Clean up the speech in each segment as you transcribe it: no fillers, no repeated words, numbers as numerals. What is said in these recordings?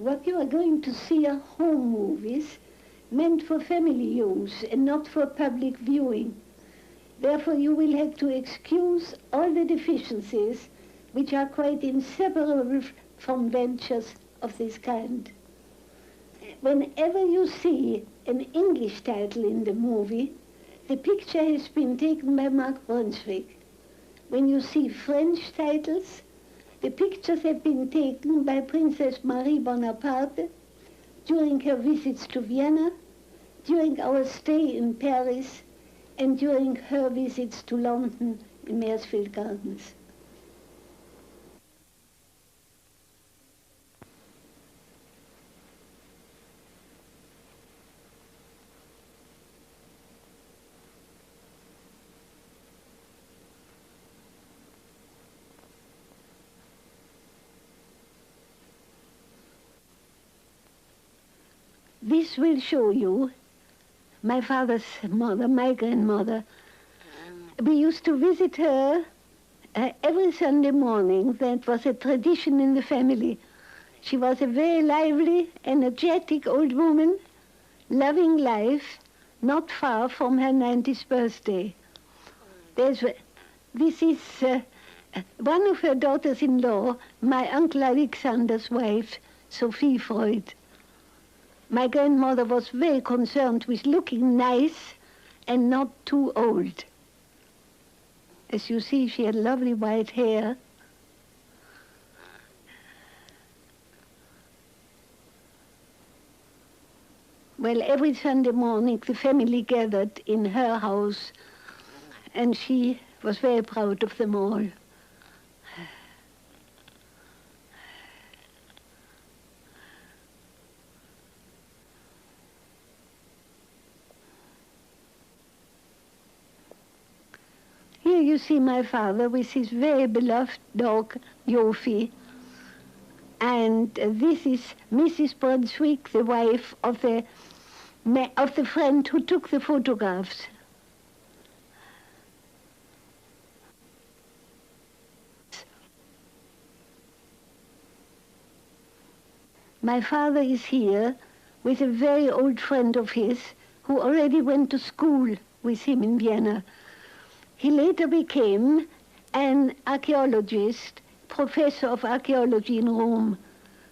What you are going to see are home movies meant for family use and not for public viewing. Therefore, you will have to excuse all the deficiencies which are quite inseparable from ventures of this kind. Whenever you see an English title in the movie, the picture has been taken by Mark Brunswick. When you see French titles, the pictures have been taken by Princess Marie Bonaparte during her visits to Vienna, during our stay in Paris, and during her visits to London in Maresfield Gardens. This will show you my father's mother, my grandmother. We used to visit her every Sunday morning. That was a tradition in the family. She was a very lively, energetic old woman, loving life, not far from her 90th birthday. This is one of her daughters-in-law, my Uncle Alexander's wife, Sophie Freud. My grandmother was very concerned with looking nice and not too old. As you see, she had lovely white hair. Well, every Sunday morning the family gathered in her house, and she was very proud of them all. Here you see my father with his very beloved dog, Yofi. And this is Mrs. Brunswick, the wife of the friend who took the photographs. My father is here with a very old friend of his who already went to school with him in Vienna. He later became an archaeologist, professor of archaeology in Rome.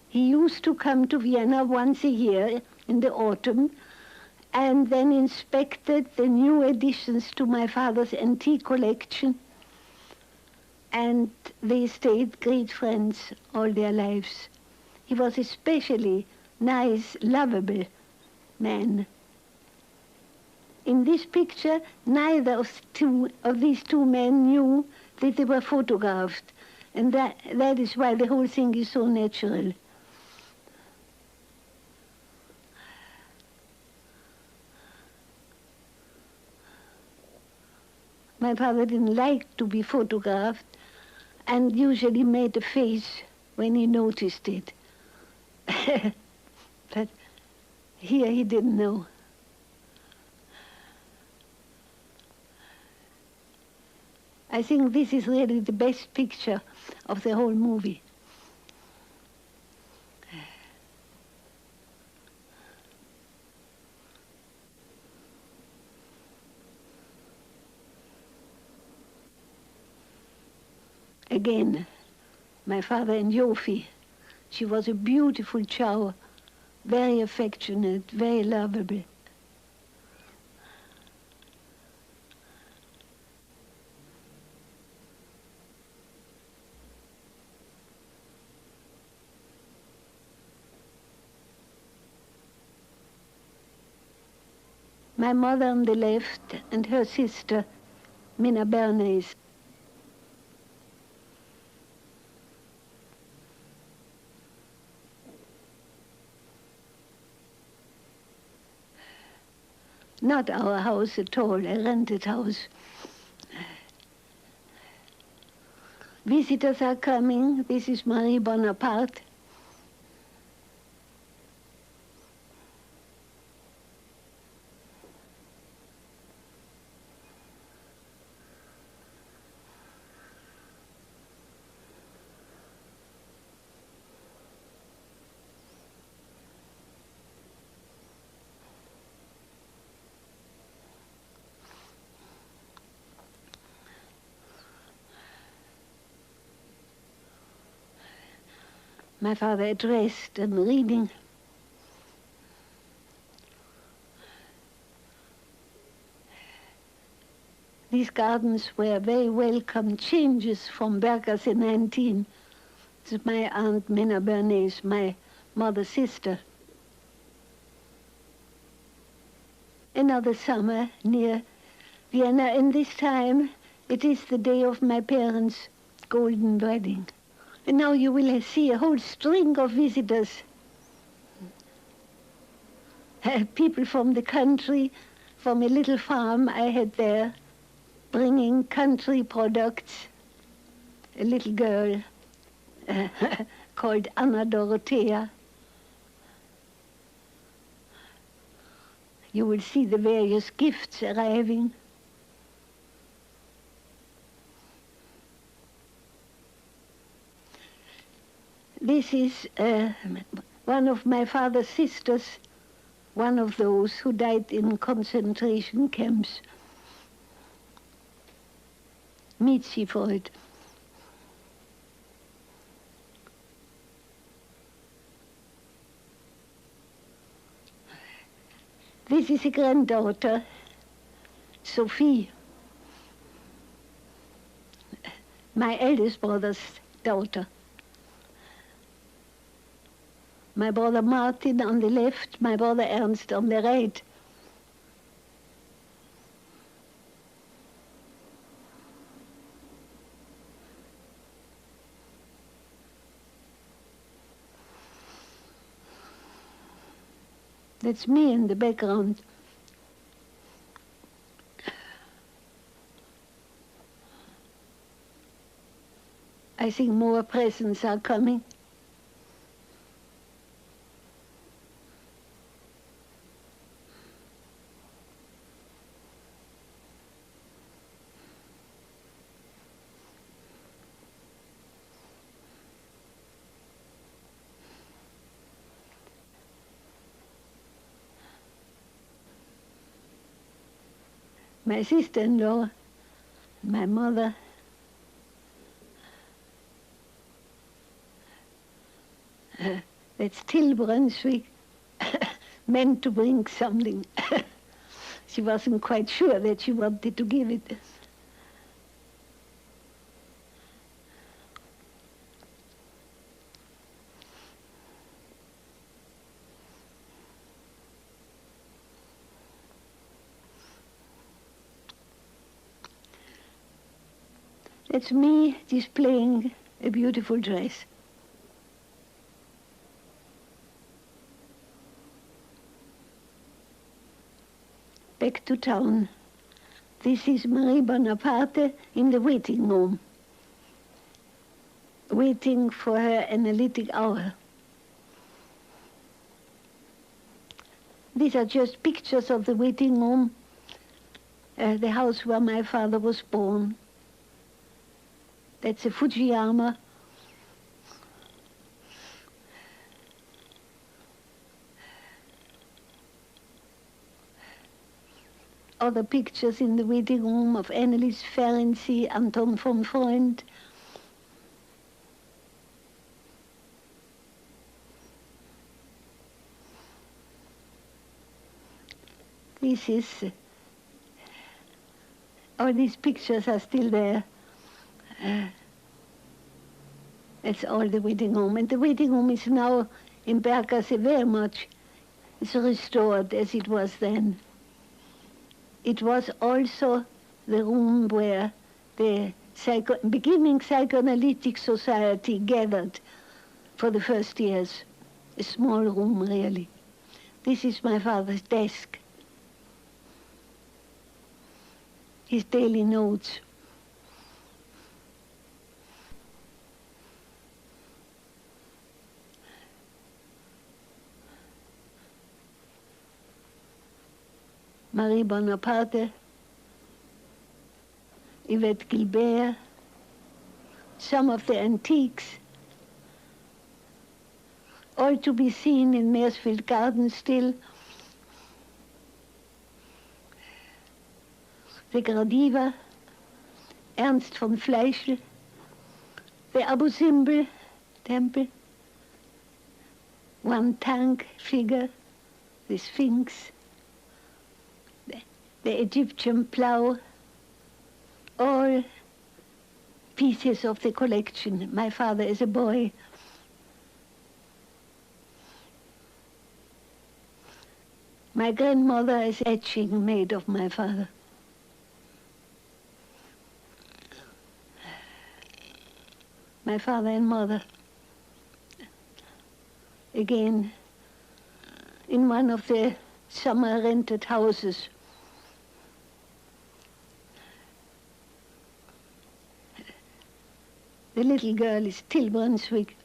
He used to come to Vienna once a year in the autumn and then inspected the new additions to my father's antique collection, and they stayed great friends all their lives. He was especially nice, lovable man. In this picture, neither of these two men knew that they were photographed, and that is why the whole thing is so natural. My father didn't like to be photographed and usually made a face when he noticed it. But here he didn't know. I think this is really the best picture of the whole movie. Again, my father and Yofi. She was a beautiful chow, very affectionate, very lovable. My mother on the left and her sister, Minna Bernays. Not our house at all, a rented house. Visitors are coming. This is Marie Bonaparte. My father at rest and reading. These gardens were very welcome changes from Bergers in 19. This is my aunt Minna Bernays, my mother's sister. Another summer near Vienna, and this time it is the day of my parents' golden wedding. And now you will see a whole string of visitors. People from the country, from a little farm I had there, bringing country products. A little girl called Anna Dorothea. You will see the various gifts arriving. This is one of my father's sisters, one of those who died in concentration camps. Mitzi Freud. This is a granddaughter, Sophie, my eldest brother's daughter. My brother Martin on the left, my brother Ernst on the right. That's me in the background. I think more presents are coming. My sister-in-law, my mother, that's Till Brunswick, meant to bring something. She wasn't quite sure that she wanted to give it. That's me displaying a beautiful dress. Back to town. This is Marie Bonaparte in the waiting room, waiting for her analytic hour. These are just pictures of the waiting room, the house where my father was born. That's a Fujiyama. Other pictures in the waiting room of Annelies Ferenczi, Anton von Freund. This is, all these pictures are still there. That's all the waiting room. And the waiting room is now in Berggasse very much. It's restored as it was then. It was also the room where the beginning psychoanalytic society gathered for the first years. A small room, really. This is my father's desk. His daily notes. Marie Bonaparte, Yvette Gilbert, some of the antiques, all to be seen in Maresfield Gardens still. The Gradiva, Ernst von Fleischl, the Abu Simbel temple, one tank figure, the Sphinx, the Egyptian plough, all pieces of the collection. My father as a boy. My grandmother is etching made of my father. My father and mother, again, in one of the summer rented houses. The little girl is Till Brunswick,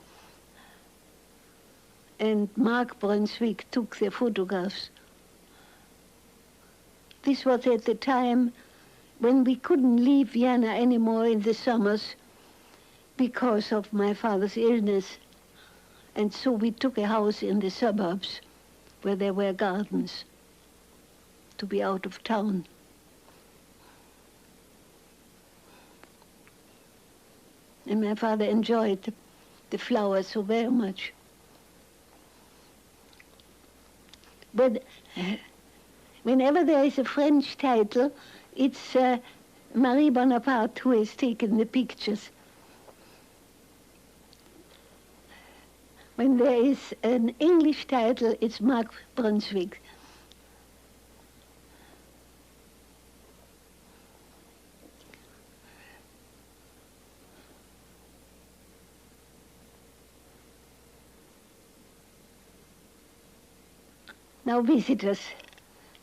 and Mark Brunswick took the photographs. This was at the time when we couldn't leave Vienna anymore in the summers because of my father's illness. And so we took a house in the suburbs where there were gardens to be out of town. And my father enjoyed the flowers so very much. But whenever there is a French title, it's Marie Bonaparte who has taken the pictures. When there is an English title, it's Mark Brunswick. Now visitors.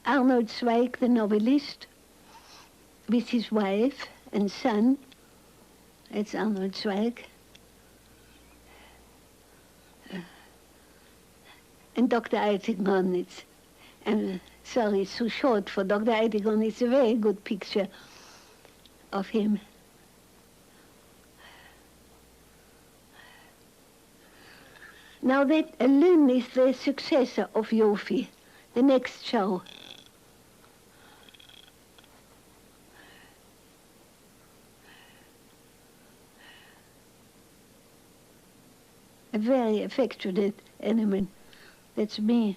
Arnold Zweig, the novelist, with his wife and son. It's Arnold Zweig. And Dr. Eitigon, it's, sorry, it's too short for Dr. Eitigon. It's a very good picture of him. Now that Lynn is the successor of Yofi, the next show. A very affectionate animal. That's me.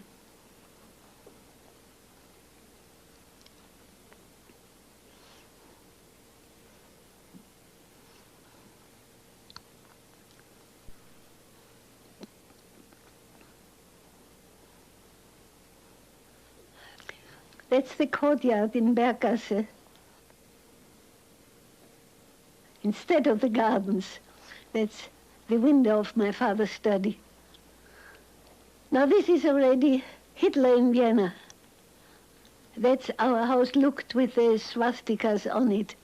That's the courtyard in Berggasse. Instead of the gardens, that's the window of my father's study. Now this is already Hitler in Vienna. That's our house looked with the swastikas on it.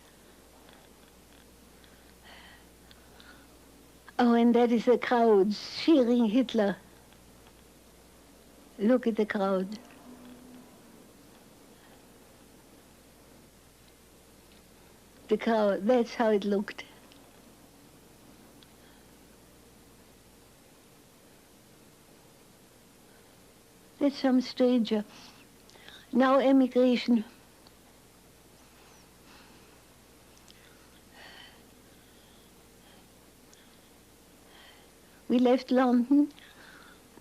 Oh, and that is the crowd cheering Hitler. Look at the crowd. The crowd, that's how it looked. That's some stranger. Now emigration. We left London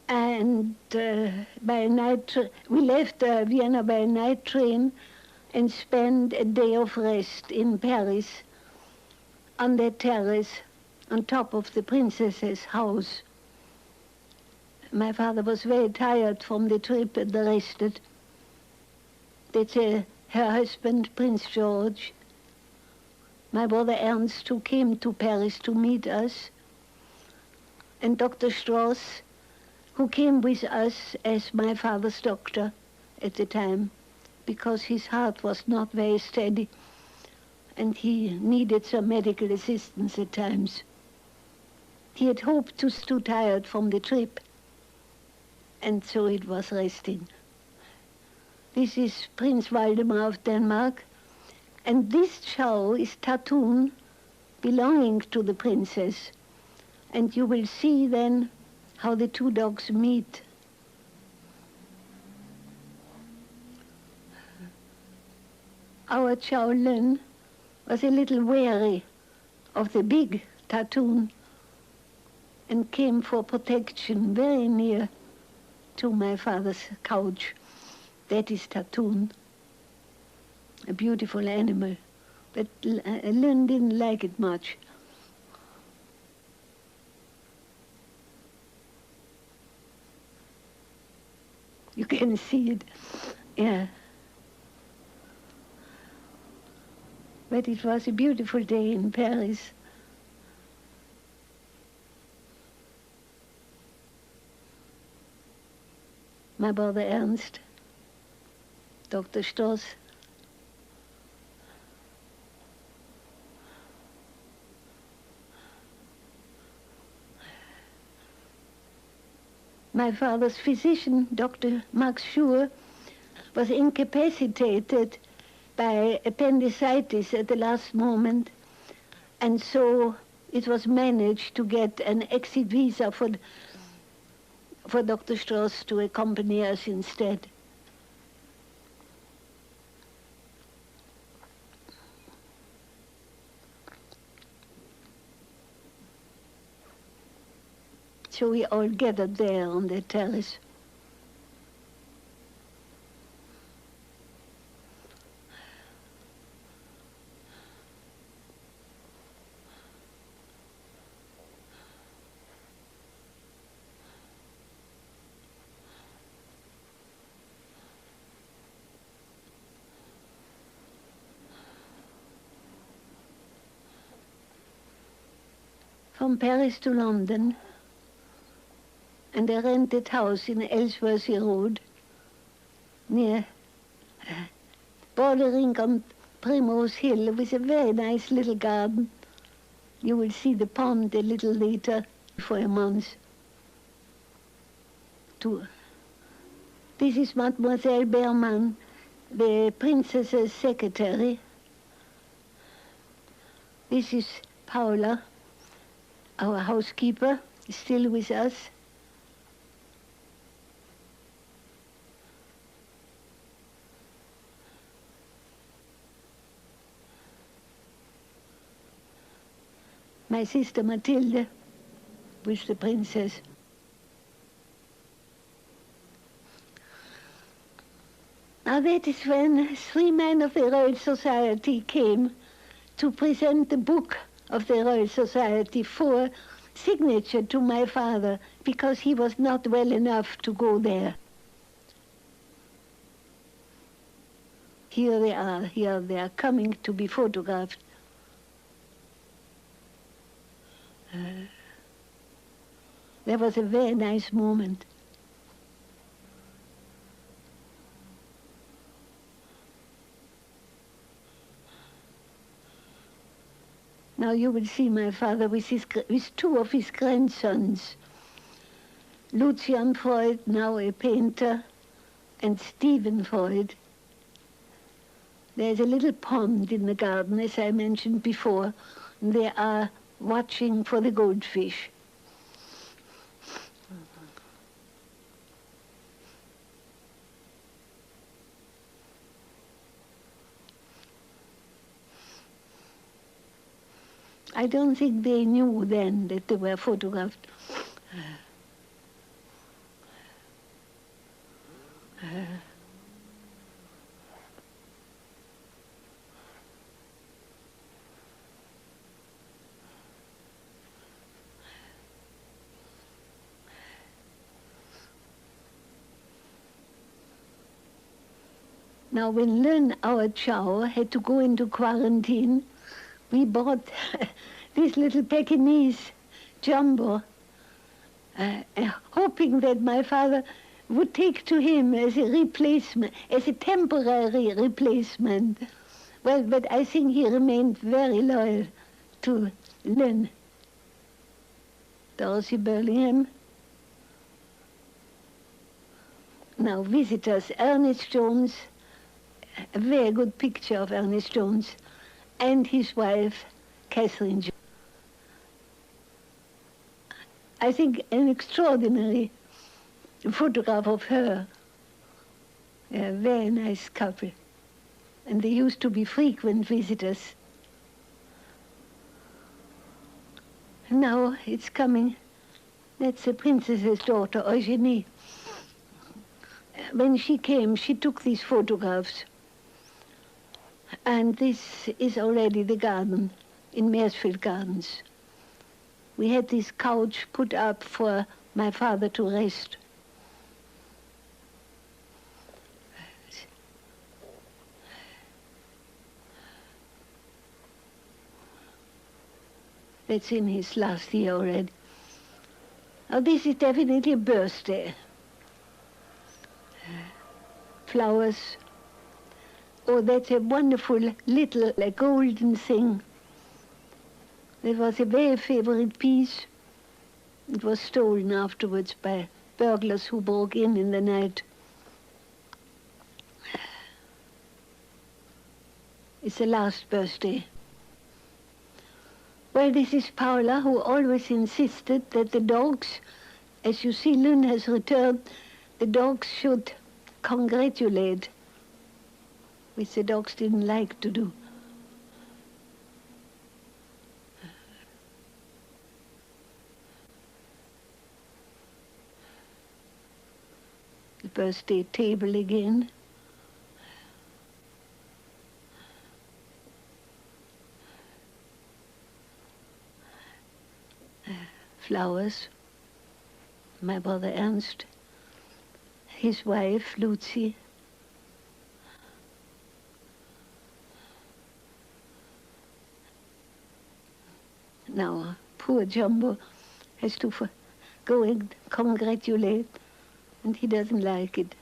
and by a night, we left Vienna by a night train and spent a day of rest in Paris on the terrace on top of the princess's house. My father was very tired from the trip and rested. That's her husband, Prince George, my brother Ernst, who came to Paris to meet us, and Dr. Strauss, who came with us as my father's doctor at the time, because his heart was not very steady, and he needed some medical assistance at times. He had hoped to be too tired from the trip, and so it was resting. This is Prince Valdemar of Denmark, and this chow is Tatun, belonging to the princess. And you will see then how the two dogs meet. Our Chow Lin was a little wary of the big Tatun and came for protection very near to my father's couch. That is Tattoon, a beautiful animal, but Lynn didn't like it much. You can see it, yeah. But it was a beautiful day in Paris. My brother Ernst, Dr. Stoss, my father's physician, Dr. Max Schur, was incapacitated by appendicitis at the last moment, and so it was managed to get an exit visa for Dr. Strauss to accompany us instead. So we all gathered there on the terrace. From Paris to London, and a rented house in Ellsworthy Road, near, bordering on Primrose Hill, with a very nice little garden. You will see the pond a little later, for a month. This is Mademoiselle Berman, the princess's secretary. This is Paula, our housekeeper, is still with us. My sister Mathilde, with the princess. Now that is when 3 men of the Royal Society came to present the book of the Royal Society for signature to my father, because he was not well enough to go there. Here they are coming to be photographed. That was a very nice moment. Now you will see my father with 2 of his grandsons, Lucian Freud, now a painter, and Stephen Freud. There's a little pond in the garden, as I mentioned before, and they are watching for the goldfish. I don't think they knew then that they were photographed. Now, when Lynn, our chow, had to go into quarantine, we bought this little Pekingese jumbo, hoping that my father would take to him as a replacement, as a temporary replacement. Well, but I think he remained very loyal to Lynn. Dorothy Burlingham. Now, visitors, Ernest Jones, a very good picture of Ernest Jones, and his wife, Catherine Jones. I think an extraordinary photograph of her. A very nice couple. And they used to be frequent visitors. Now it's coming. That's the princess's daughter, Eugenie. when she came, she took these photographs. And this is already the garden in Maresfield Gardens. We had this couch put up for my father to rest. That's in his last year already. Now this is definitely a birthday. Flowers. Oh, that's a wonderful little golden thing. That was a very favorite piece. It was stolen afterwards by burglars who broke in the night. It's the last birthday. Well, this is Paula, who always insisted that the dogs, as you see Lynn has returned, the dogs should congratulate, which the dogs didn't like to do. The birthday table again. Flowers. My brother Ernst, his wife Lucy. Now, poor Jumbo has to go and congratulate, and he doesn't like it.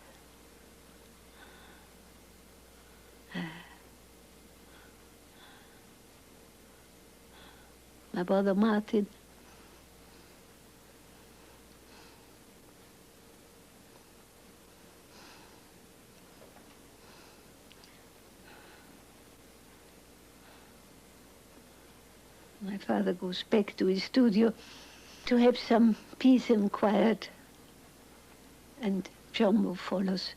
My brother Martin. My father goes back to his studio to have some peace and quiet, and Jumbo follows.